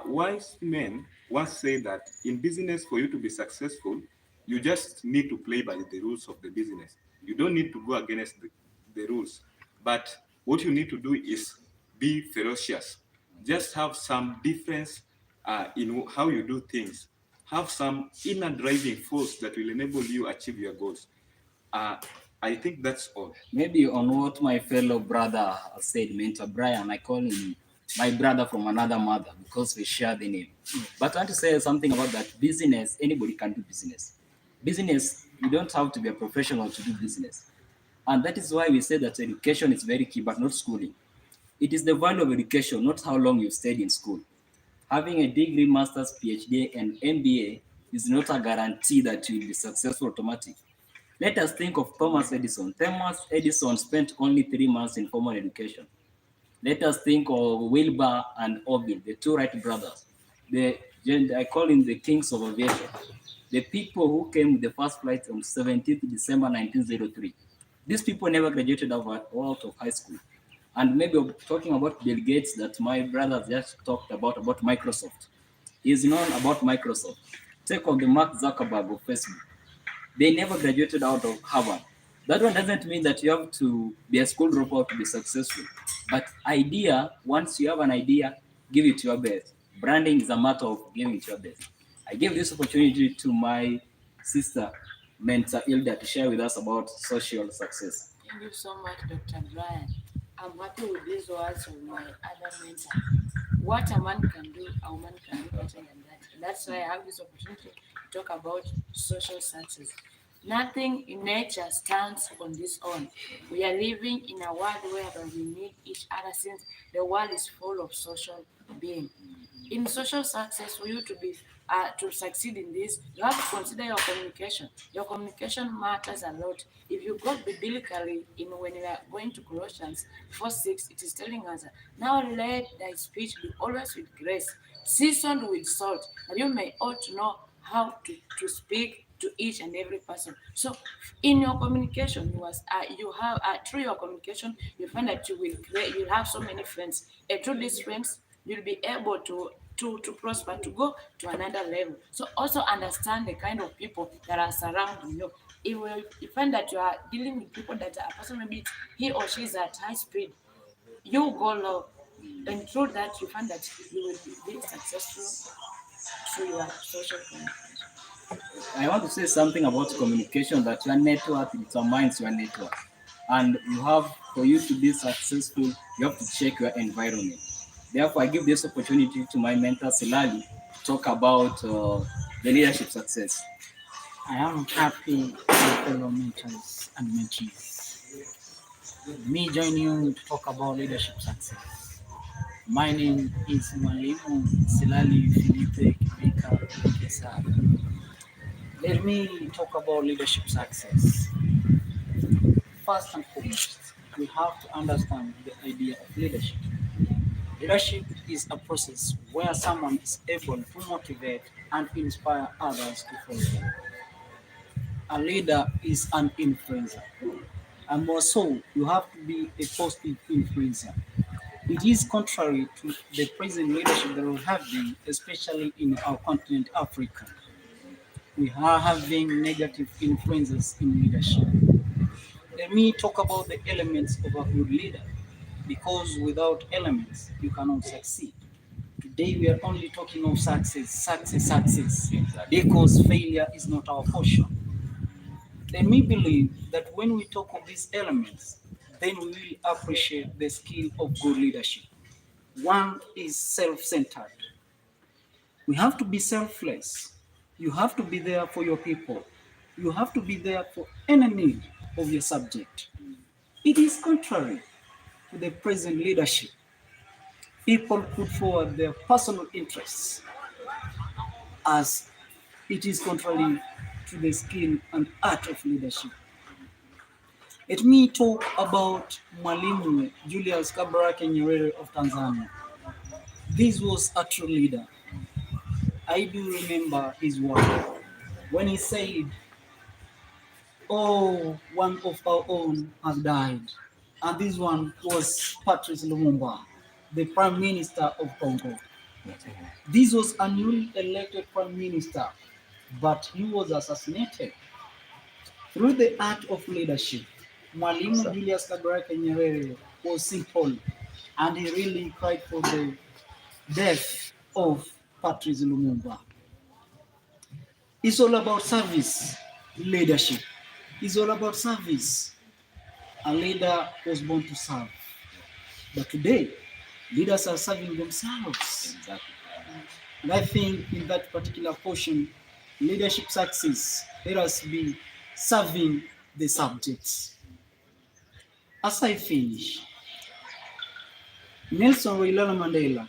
wise men once say that in business, for you to be successful, you just need to play by the rules of the business. You don't need to go against the rules. But what you need to do is be ferocious. Just have some difference in how you do things. Have some inner driving force that will enable you achieve your goals. Uh, I think that's all. Maybe on what my fellow brother said, Mentor Brian, I call him my brother from another mother because we share the name. But I want to say something about that business. Anybody can do business. Business, you don't have to be a professional to do business. And that is why we say that education is very key, but not schooling. It is the value of education, not how long you stayed in school. Having a degree, master's, PhD, and MBA is not a guarantee that you will be successful automatically. Let us think of Thomas Edison. Thomas Edison spent only 3 months in formal education. Let us think of Wilbur and Orville, the two Wright brothers. I call them the kings of aviation. The people who came with the first flight on 17th December 1903. These people never graduated out of high school. And maybe talking about Bill Gates that my brother just talked about Microsoft. He is known about Microsoft. Take on the Mark Zuckerberg of Facebook. They never graduated out of Harvard. That one doesn't mean that you have to be a school dropout to be successful. But once you have an idea, give it your best. Branding is a matter of giving it your best. I give this opportunity to my sister, Mentor Ilda, to share with us about social success. Thank you so much, Dr. Brian. I'm happy with these words of my other mentor. What a man can do, a woman can do better than that. That's why I have this opportunity to talk about social success. Nothing in nature stands on its own. We are living in a world where we need each other since the world is full of social being. In social success, for you to succeed in this, you have to consider your communication. Your communication matters a lot. If you go biblically in when we are going to Colossians 4:6, it is telling us, now let thy speech be always with grace, seasoned with salt, that you may ought to know how to speak to each and every person. So, in your communication, you have through your communication, you find that you'll have so many friends, and through these friends, you'll be able to prosper, to go to another level. So also understand the kind of people that are surrounding you. If you find that you are dealing with people that a person maybe he or she is at high speed, you go low, and through that you find that you will be successful through your social communication. I want to say something about communication that your network determines your network. And for you to be successful, you have to check your environment. Therefore, I give this opportunity to my mentor, Silali, to talk about the leadership success. I am happy my fellow mentors and mentees. Me join you to talk about leadership success. My name is Mwalimu Silali Filipe Kibika Kesa. Let me talk about leadership success. First and foremost, we have to understand the idea of leadership. Leadership is a process where someone is able to motivate and inspire others to follow them. A leader is an influencer. And more so, you have to be a positive influencer. It is contrary to the present leadership that we're having, especially in our continent, Africa. We are having negative influences in leadership. Let me talk about the elements of a good leader, because without elements, you cannot succeed. Today, we are only talking of success, success, success, because failure is not our portion. Let me believe that when we talk of these elements, then we will appreciate the skill of good leadership. One is self-centered. We have to be selfless. You have to be there for your people. You have to be there for any need of your subject. It is contrary to the present leadership. People put forward their personal interests, as it is contrary to the skill and art of leadership. Let me talk about Mwalimu Julius Kambarage Nyerere of Tanzania. This was a true leader. I do remember his word when he said, "Oh, one of our own has died." And this one was Patrice Lumumba, the Prime Minister of Congo. This was a newly elected Prime Minister, but he was assassinated. Through the art of leadership, Mwalimu Julius Kambarage Nyerere was simple, and he really cried for the death of Patrice Lumumba. It's all about service, leadership. It's all about service. A leader was born to serve. But today, leaders are serving themselves. Exactly. And I think in that particular portion, leadership success, let us be serving the subjects. As I finish, Nelson Mandela,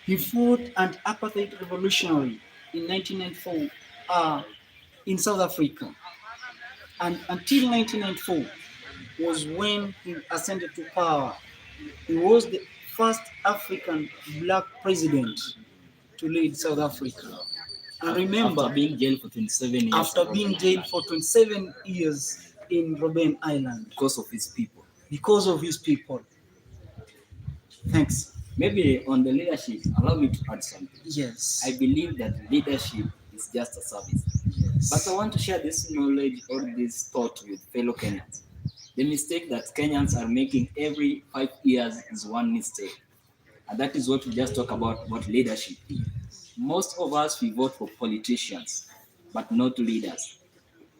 he fought an apartheid revolutionary in 1994 in South Africa. And until 1994 was when he ascended to power. He was the first African black president to lead South Africa. And remember, After being jailed for 27 years. after being jailed for 27 years in Robben Island. Because of his people. Because of his people. Thanks. Maybe on the leadership, allow me to add something. Yes. I believe that leadership is just a service. Yes. But I want to share this knowledge or this thought with fellow Kenyans. The mistake that Kenyans are making every 5 years is one mistake. And that is what we just talked about leadership. Most of us, we vote for politicians, but not leaders.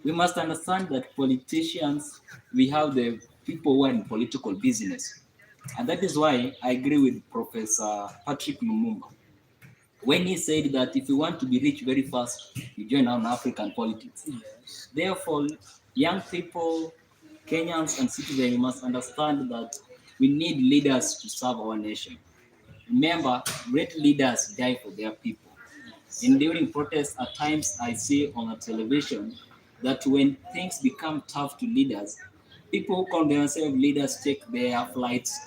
We must understand that politicians, we have the people who are in political business. And that is why I agree with Professor Patrick Lumumba when he said that if you want to be rich very fast, you join on African politics. Yes. Therefore, young people, Kenyans and citizens, we must understand that we need leaders to serve our nation. Remember, great leaders die for their people. And during protests, at times I see on a television that when things become tough to leaders, people who call themselves leaders take their flights,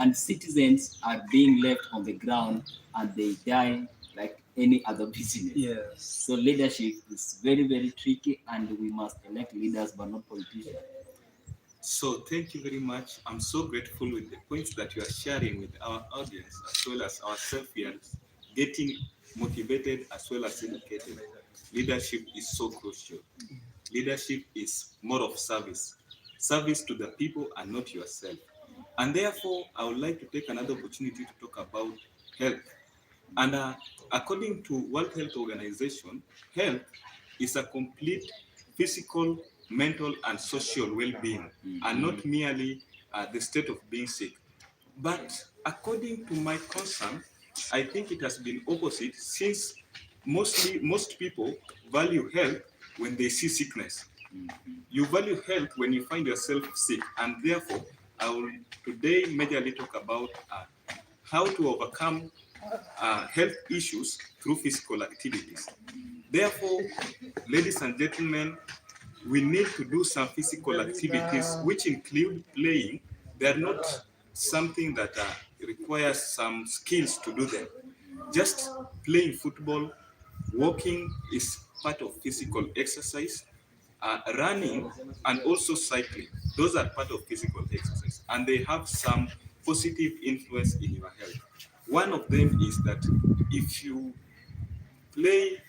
and citizens are being left on the ground and they die like any other business. Yes. So leadership is very, very tricky, and we must elect leaders but not politicians. So thank you very much. I'm so grateful with the points that you are sharing with our audience, as well as ourselves here, getting motivated as well as educated. Leadership is so crucial. Leadership is more of service. Service to the people and not yourself. And therefore, I would like to take another opportunity to talk about health. And according to World Health Organization, health is a complete physical, mental, and social well-being, and not merely the state of being sick. But according to my concern, I think it has been opposite, since most people value health when they see sickness. You value health when you find yourself sick, and therefore I will today majorly talk about how to overcome health issues through physical activities. Therefore, ladies and gentlemen, we need to do some physical activities which include playing. They are not something that requires some skills to do them. Just playing football, walking is part of physical exercise. Running and also cycling, those are part of physical exercise, and they have some positive influence in your health. One of them is that if you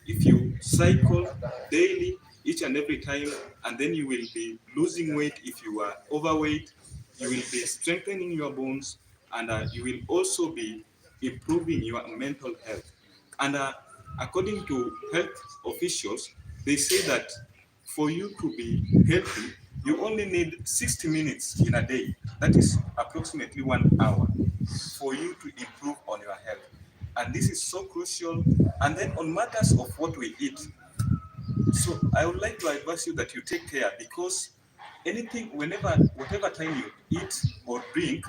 if you cycle daily, each and every time, and then you will be losing weight. If you are overweight, you will be strengthening your bones, and you will also be improving your mental health. And according to health officials, they say that for you to be healthy, you only need 60 minutes in a day. That is approximately 1 hour for you to improve on your health. And this is so crucial. And then on matters of what we eat, so I would like to advise you that you take care, because whatever time you eat or drink,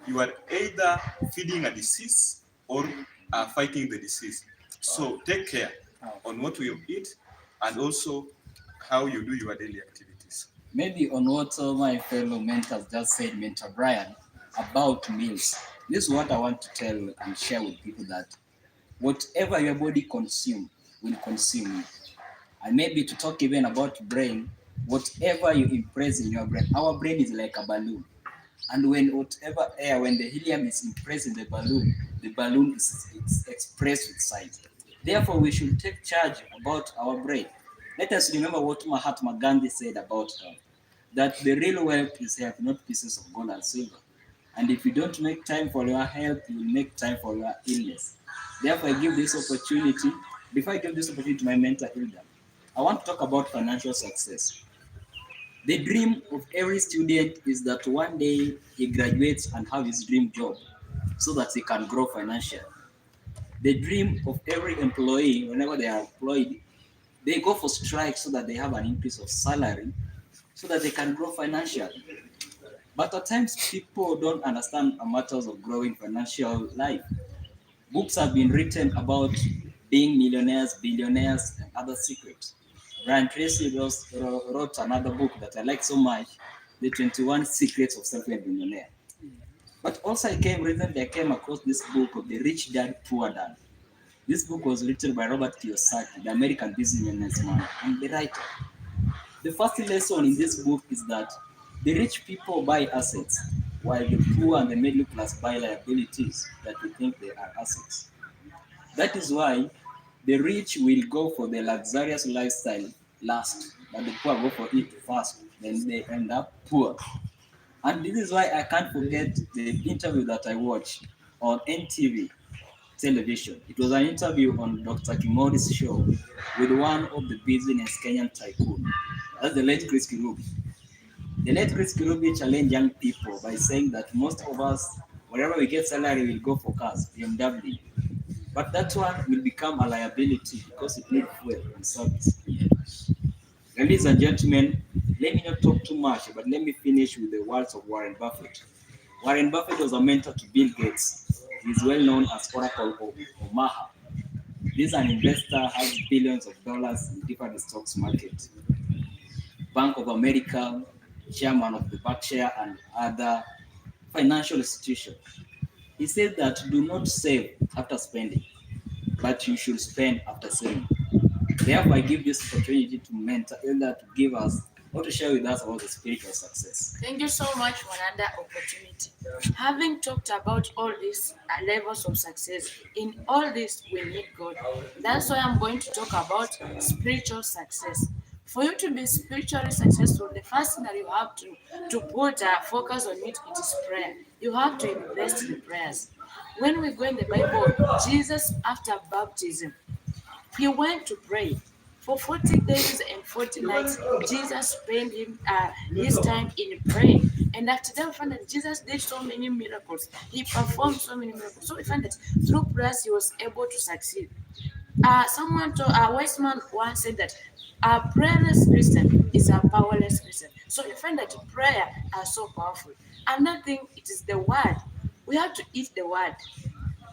you are either feeding a disease or fighting the disease. So take care on what you eat and also how you do your daily activities. Maybe on what my fellow mentors just said, Mentor Brian, about meals. This is what I want to tell and share with people, that whatever your body consume will consume you. And maybe to talk even about brain, whatever you impress in your brain, our brain is like a balloon. And when the helium is impressed in the balloon is expressed with size. Therefore, we should take charge about our brain. Let us remember what Mahatma Gandhi said about health, that the real wealth is health, not pieces of gold and silver. And if you don't make time for your health, you will make time for your illness. Therefore, I give this opportunity, before I give this opportunity to my mentor, Hilda, I want to talk about financial success. The dream of every student is that one day he graduates and have his dream job so that he can grow financially. The dream of every employee, whenever they are employed, they go for strike so that they have an increase of salary so that they can grow financially. But at times, people don't understand the matters of growing financial life. Books have been written about being millionaires, billionaires, and other secrets. Brian Tracy wrote another book that I like so much, The 21 Secrets of Self-Made Millionaire. But also recently I came across this book of The Rich Dad, Poor Dad. This book was written by Robert Kiyosaki, the American businessman and the writer. The first lesson in this book is that the rich people buy assets, while the poor and the middle class buy liabilities that we think they are assets. That is why the rich will go for the luxurious lifestyle last, but the poor go for it first, then they end up poor. And this is why I can't forget the interview that I watched on NTV television. It was an interview on Dr. Kimori's show with one of the business Kenyan tycoon. That's the late Chris Kirubi. The late Chris Kirubi challenged young people by saying that most of us, wherever we get salary, will go for cars, BMW. But that one will become a liability because it needs fuel and service. Ladies and gentlemen, let me not talk too much, but let me finish with the words of Warren Buffett. Warren Buffett was a mentor to Bill Gates. He is well known as Oracle of Omaha. This is an investor, has billions of dollars in different stocks market. Bank of America, chairman of the Berkshire and other financial institutions. He said that do not save after spending, but you should spend after saving. Therefore, I give this opportunity to mentor Elder to give us or to share with us about the spiritual success. Thank you so much for another opportunity. Having talked about all these levels of success, in all this we need God. That's why I'm going to talk about spiritual success. For you to be spiritually successful, the first thing that you have to put a focus on it is prayer. You have to invest in prayers. When we go in the Bible, Jesus, after baptism, he went to pray. For 40 days and 40 nights, Jesus spent his time in praying. And after that, we find that Jesus did so many miracles. He performed so many miracles. So we find that through prayers, he was able to succeed. A wise man once said that a prayerless Christian is a powerless Christian. So you find that prayer are so powerful. Another thing, it is the word. We have to eat the word.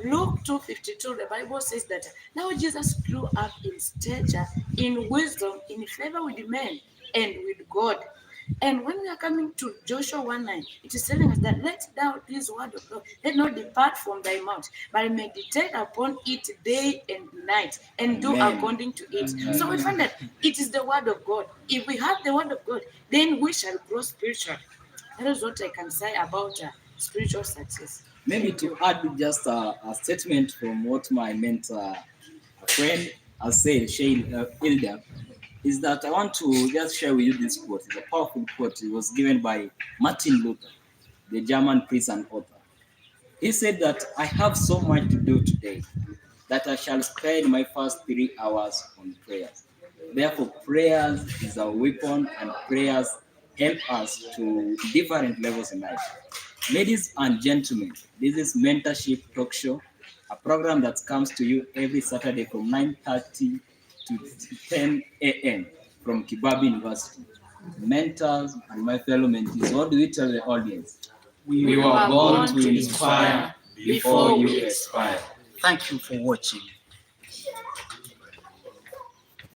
Luke 2:52, the Bible says that now Jesus grew up in stature, in wisdom, in favor with men and with God. And when we are coming to Joshua 1:9, it is telling us that let thou this word of God, let not depart from thy mouth, but meditate upon it day and night, and do Amen. according to it. So we find that it is the word of God. If we have the word of God, then we shall grow spiritually. That is what I can say about spiritual success. Maybe to add just a statement from what my mentor, a friend, has said, Shane Ilda, is that I want to just share with you this quote. It's a powerful quote. It was given by Martin Luther, the German priest and author. He said that I have so much to do today that I shall spend my first 3 hours on prayers. Therefore, prayers is a weapon, and prayers help us to different levels in life. Ladies and gentlemen, this is Mentorship Talk Show, a program that comes to you every Saturday from 9:30 to 10 a.m. from kIBABII University. Mentors and my fellow mentees, what do we tell the audience? We were were born born to inspire before you expire. Thank you for watching.